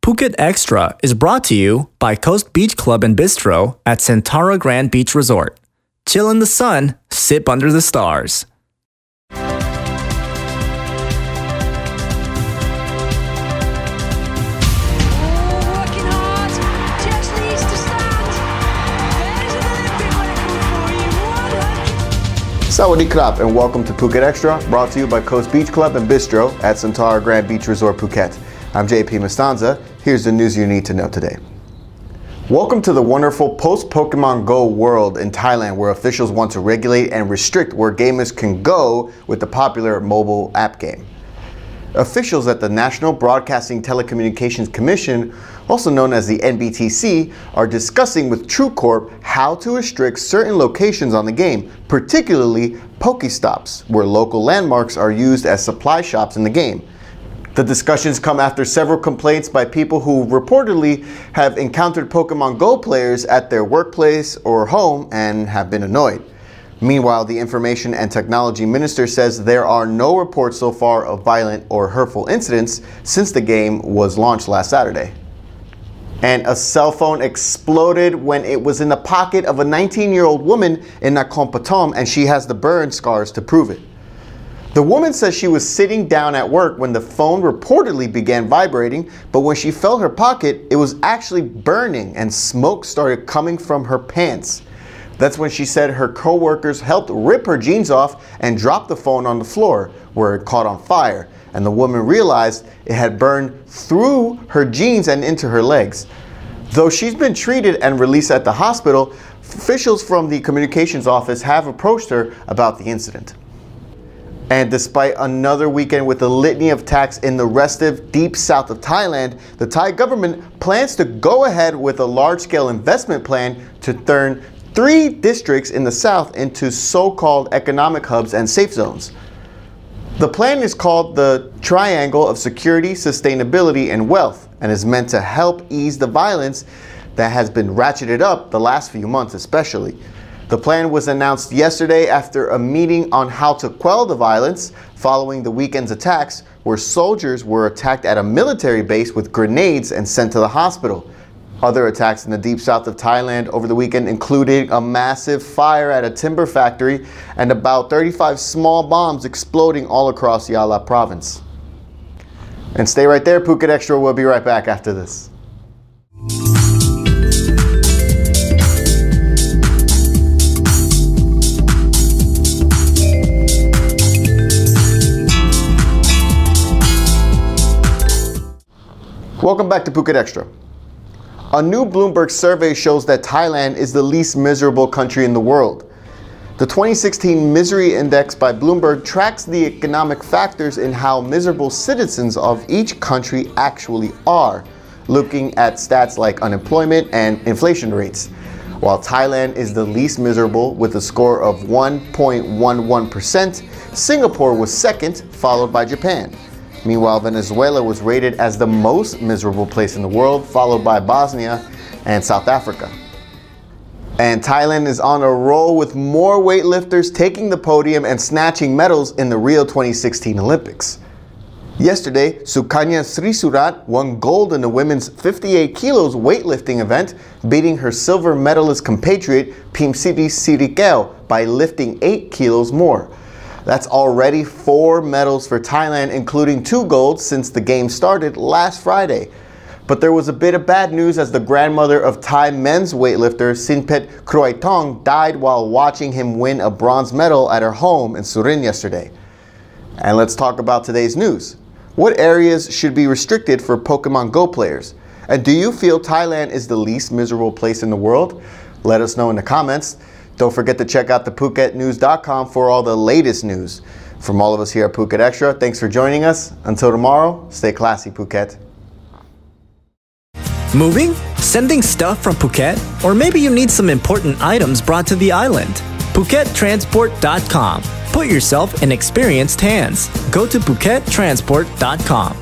Phuket Extra is brought to you by Coast Beach Club and Bistro at Centara Grand Beach Resort. Chill in the sun, sip under the stars. Sawadee krap and welcome to Phuket Extra, brought to you by Coast Beach Club and Bistro at Centara Grand Beach Resort, Phuket. I'm JP Mastanza. Here's the news you need to know today. Welcome to the wonderful post-Pokemon Go world in Thailand, where officials want to regulate and restrict where gamers can go with the popular mobile app game. Officials at the National Broadcasting Telecommunications Commission, also known as the NBTC, are discussing with TrueCorp how to restrict certain locations on the game, particularly Pokestops, where local landmarks are used as supply shops in the game. The discussions come after several complaints by people who reportedly have encountered Pokemon Go players at their workplace or home and have been annoyed. Meanwhile, the Information and Technology Minister says there are no reports so far of violent or hurtful incidents since the game was launched last Saturday. And a cell phone exploded when it was in the pocket of a 19-year-old woman in Nakhon Pathom, and she has the burn scars to prove it. The woman says she was sitting down at work when the phone reportedly began vibrating, but when she felt her pocket, it was actually burning and smoke started coming from her pants. That's when she said her co-workers helped rip her jeans off and dropped the phone on the floor, where it caught on fire, and the woman realized it had burned through her jeans and into her legs. Though she's been treated and released at the hospital, officials from the communications office have approached her about the incident. And despite another weekend with a litany of attacks in the restive deep south of Thailand, the Thai government plans to go ahead with a large-scale investment plan to turn 3 districts in the south into so-called economic hubs and safe zones. The plan is called the Triangle of Security, Sustainability, and Wealth, and is meant to help ease the violence that has been ratcheted up the last few months especially. The plan was announced yesterday after a meeting on how to quell the violence following the weekend's attacks, where soldiers were attacked at a military base with grenades and sent to the hospital. Other attacks in the deep south of Thailand over the weekend included a massive fire at a timber factory and about 35 small bombs exploding all across Yala province. And stay right there, Phuket Extra will be right back after this. Welcome back to Phuket Extra. A new Bloomberg survey shows that Thailand is the least miserable country in the world. The 2016 Misery Index by Bloomberg tracks the economic factors in how miserable citizens of each country actually are, looking at stats like unemployment and inflation rates. While Thailand is the least miserable with a score of 1.11%, Singapore was second, followed by Japan. Meanwhile, Venezuela was rated as the most miserable place in the world, followed by Bosnia and South Africa. And Thailand is on a roll with more weightlifters taking the podium and snatching medals in the Rio 2016 Olympics. Yesterday, Sukanya Srisurat won gold in the women's 58 kilos weightlifting event, beating her silver medalist compatriot Pimsiti Sirikeo by lifting 8 kilos more. That's already 4 medals for Thailand, including 2 golds since the game started last Friday. But there was a bit of bad news as the grandmother of Thai men's weightlifter Sinpet Kroitong died while watching him win a bronze medal at her home in Surin yesterday. And let's talk about today's news. What areas should be restricted for Pokemon Go players? And do you feel Thailand is the least miserable place in the world? Let us know in the comments. Don't forget to check out thephuket.news.com for all the latest news. From all of us here at Phuket Extra, thanks for joining us. Until tomorrow, stay classy, Phuket. Moving? Sending stuff from Phuket? Or maybe you need some important items brought to the island? PhuketTransport.com. Put yourself in experienced hands. Go to PhuketTransport.com.